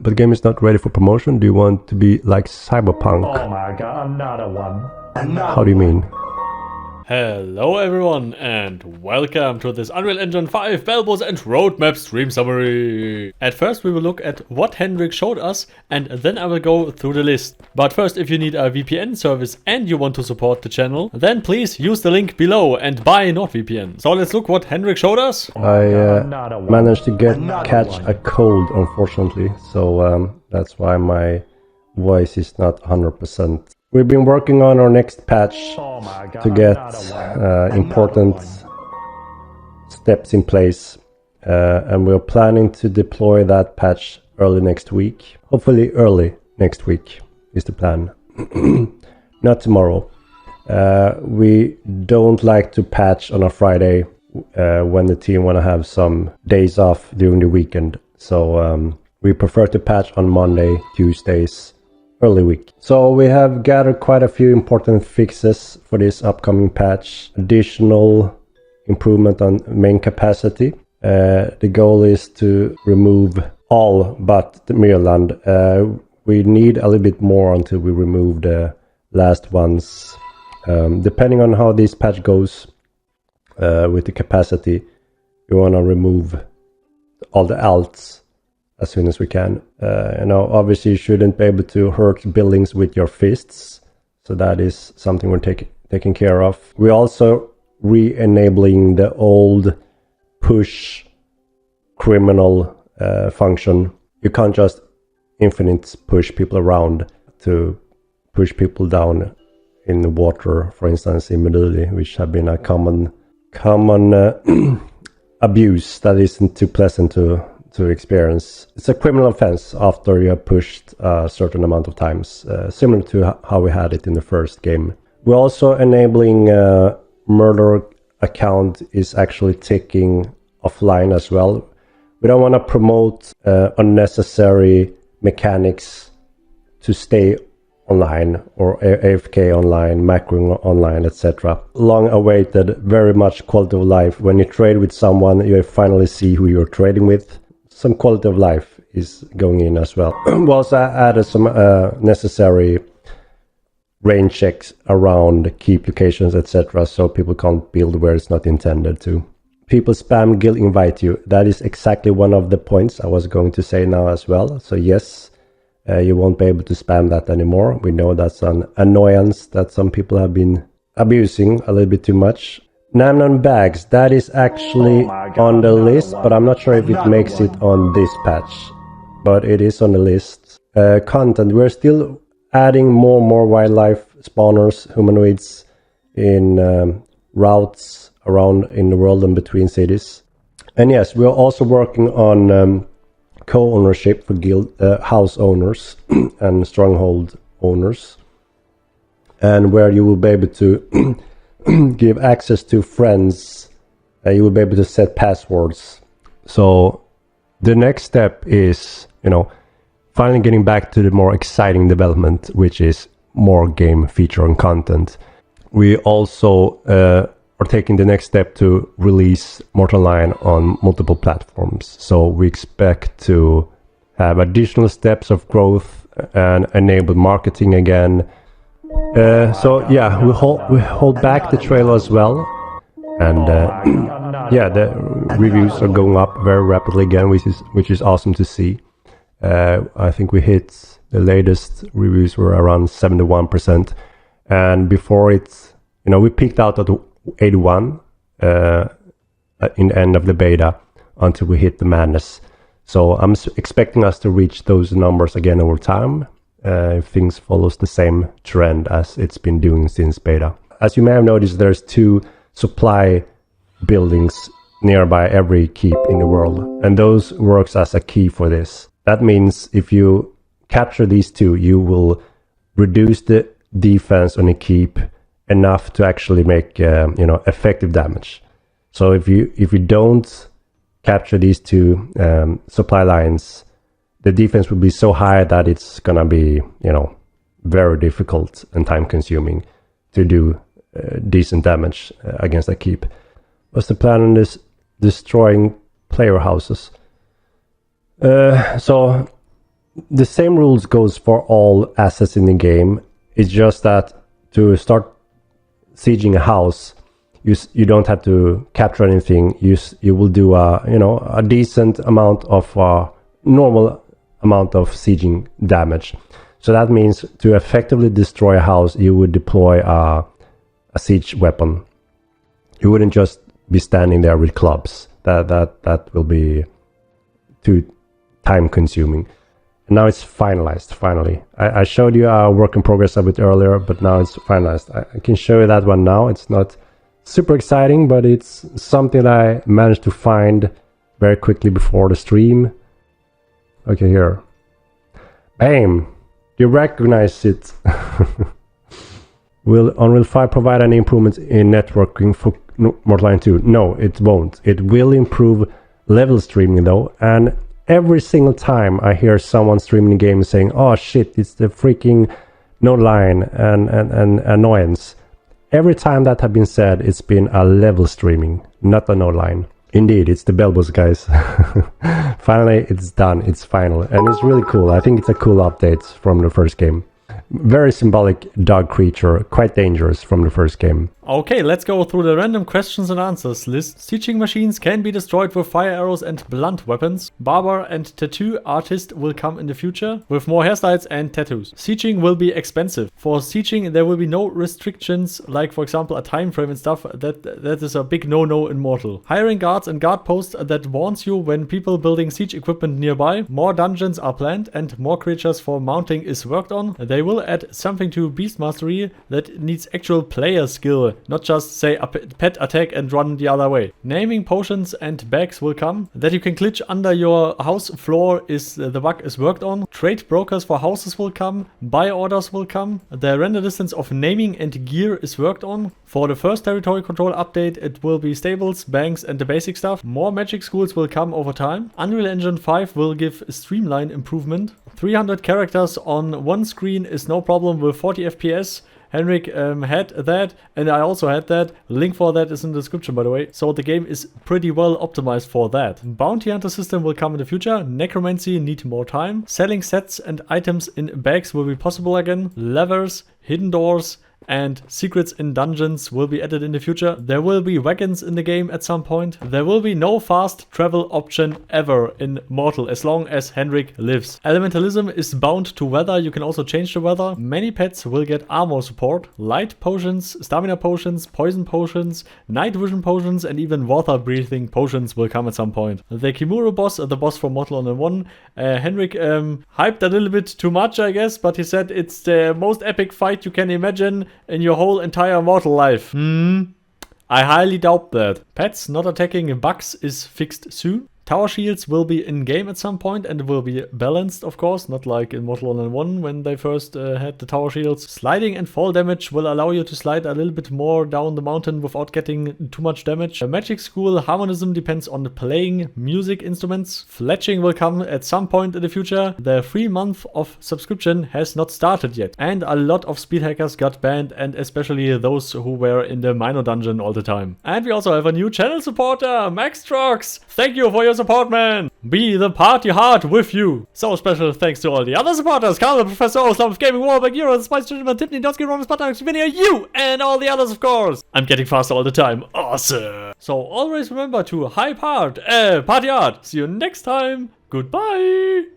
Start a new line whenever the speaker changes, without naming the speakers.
but the game is not ready for promotion. Do you want to be like Cyberpunk?
Oh my god, another one.
How do you mean?
Hello everyone and welcome to this Unreal Engine 5 Belbus and Roadmap stream summary. At first we will look at what Henrik showed us and then I will go through the list. But first, if you need a VPN service and you want to support the channel, then please use the link below and buy NordVPN. So let's look what Henrik showed us.
I managed to catch a cold, unfortunately, so that's why my voice is not 100%. We've been working on our next patch to get important steps in place, and we're planning to deploy that patch early next week. Hopefully early next week is the plan, not tomorrow. We don't like to patch on a Friday when the team want to have some days off during the weekend, so we prefer to patch on Monday, Tuesdays, early week. So we have gathered quite a few important fixes for this upcoming patch. Additional improvement on main capacity. The goal is to remove all but the Myrland. We need a little bit more until we remove the last ones. Depending on how this patch goes with the capacity, we want to remove all the alts as soon as we can. Obviously you shouldn't be able to hurt buildings with your fists, so that is something we're taking care of. We're also re-enabling the old push criminal function. You can't just infinite push people around to push people down in the water, for instance, immediately, which have been a common abuse that isn't too pleasant to experience. It's a criminal offense after you have pushed a certain amount of times, similar to how we had it in the first game. We're also enabling murder account is actually taking offline as well. We don't want to promote unnecessary mechanics to stay online, or AFK online, macro online, etc. Long awaited, very much quality of life. When you trade with someone, you finally see who you're trading with. Some quality of life is going in as well. We also added some necessary range checks around keep locations, etc. so people can't build where it's not intended to. People spam guild invite you. That is exactly one of the points I was going to say now as well. So yes, you won't be able to spam that anymore. We know that's an annoyance that some people have been abusing a little bit too much. Namnon bags, that is actually on the list, but I'm not sure if it makes it on this patch, but it is on the list. Content, we're still adding more wildlife spawners, humanoids in routes around in the world and between cities. And yes, we're also working on co-ownership for guild house owners and stronghold owners, and where you will be able to give access to friends. You will be able to set passwords. So the next step is, finally getting back to the more exciting development, which is more game feature and content. We also are taking the next step to release Mortal Online on multiple platforms. So we expect to have additional steps of growth and enable marketing again. So yeah, we hold back the trailer as well, and yeah, the reviews are going up very rapidly again, which is awesome to see. I think we hit the latest reviews were around 71%, and before it, we peaked out at 81 in the end of the beta until we hit the madness. So I'm expecting us to reach those numbers again over time. If things follows the same trend as it's been doing since beta. As you may have noticed, there's 2 supply buildings nearby every keep in the world, and those works as a key for this. That means if you capture these 2, you will reduce the defense on a keep enough to actually make effective damage. So if you don't capture these 2 supply lines, the defense will be so high that it's gonna be, very difficult and time consuming to do decent damage against a keep. What's the plan on this? Destroying player houses. So the same rules goes for all assets in the game. It's just that to start sieging a house, you don't have to capture anything. You will do a decent amount of normal amount of sieging damage. So that means to effectively destroy a house, you would deploy a siege weapon. You wouldn't just be standing there with clubs. That will be too time consuming. And now it's finalized, finally. I showed you a work in progress a bit earlier, but now it's finalized. I can show you that one now. It's not super exciting, but it's something that I managed to find very quickly before the stream. Okay, here. Bam! You recognize it. Will Unreal 5 provide any improvements in networking for Mortal Online 2? No, it won't. It will improve level streaming though, and every single time I hear someone streaming a game saying, oh shit, it's the freaking node line and annoyance. Every time that has been said, it's been a level streaming, not a node line. Indeed, it's the Belbus, guys. Finally, it's done. It's final. And it's really cool. I think it's a cool update from the first game. Very symbolic dog creature, quite dangerous from the first game.
Okay, let's go through the random questions and answers list. Sieging machines can be destroyed with fire arrows and blunt weapons. Barber and tattoo artist will come in the future with more hairstyles and tattoos. Sieging will be expensive. For sieging, there will be no restrictions, like for example a time frame and stuff. That is a big no-no in Mortal. Hiring guards and guard posts that warns you when people building siege equipment nearby. More dungeons are planned and more creatures for mounting is worked on. They will add something to Beast Mastery that needs actual player skill, not just say a pet attack and run the other way. Naming potions and bags will come. That you can glitch under your house floor is the bug is worked on. Trade brokers for houses will come. Buy orders will come. The render distance of naming and gear is worked on. For the first territory control update, it will be stables, banks and the basic stuff. More magic schools will come over time. Unreal Engine 5 will give streamline improvement. 300 characters on one screen is no problem with 40 FPS. Henrik had that, and I also had that. Link for that is in the description, by the way. So the game is pretty well optimized for that. Bounty hunter system will come in the future. Necromancy need more time. Selling sets and items in bags will be possible again. Levers, hidden doors, and secrets in dungeons will be added in the future. There will be wagons in the game at some point. There will be no fast travel option ever in Mortal as long as Henrik lives. Elementalism is bound to weather. You can also change the weather. Many pets will get armor support. Light potions, stamina potions, poison potions, night vision potions, and even water breathing potions will come at some point. The Kimura boss, the boss from Mortal Online 1, Henrik hyped a little bit too much, I guess, but he said it's the most epic fight you can imagine in your whole entire Mortal life. I highly doubt that. Pets not attacking bugs is fixed soon. Tower shields will be in-game at some point and will be balanced, of course, not like in Mortal Online 1 when they first had the tower shields. Sliding and fall damage will allow you to slide a little bit more down the mountain without getting too much damage. A magic school harmonism depends on playing music instruments. Fletching will come at some point in the future. The 3 month of subscription has not started yet. And a lot of speed hackers got banned, and especially those who were in the minor dungeon all the time. And we also have a new channel supporter, MaxTrox. Thank you for your support, man. Be the party heart with you. So special thanks to all the other supporters: Carl, Professor Oslam, Gaming Wallback, Euro, Spice Gentleman, Tiffany, Donsky, Romus, Button, Vinny, you, and all the others, of course. I'm getting faster all the time. Awesome. So always remember to hype hard, party hard. See you next time. Goodbye.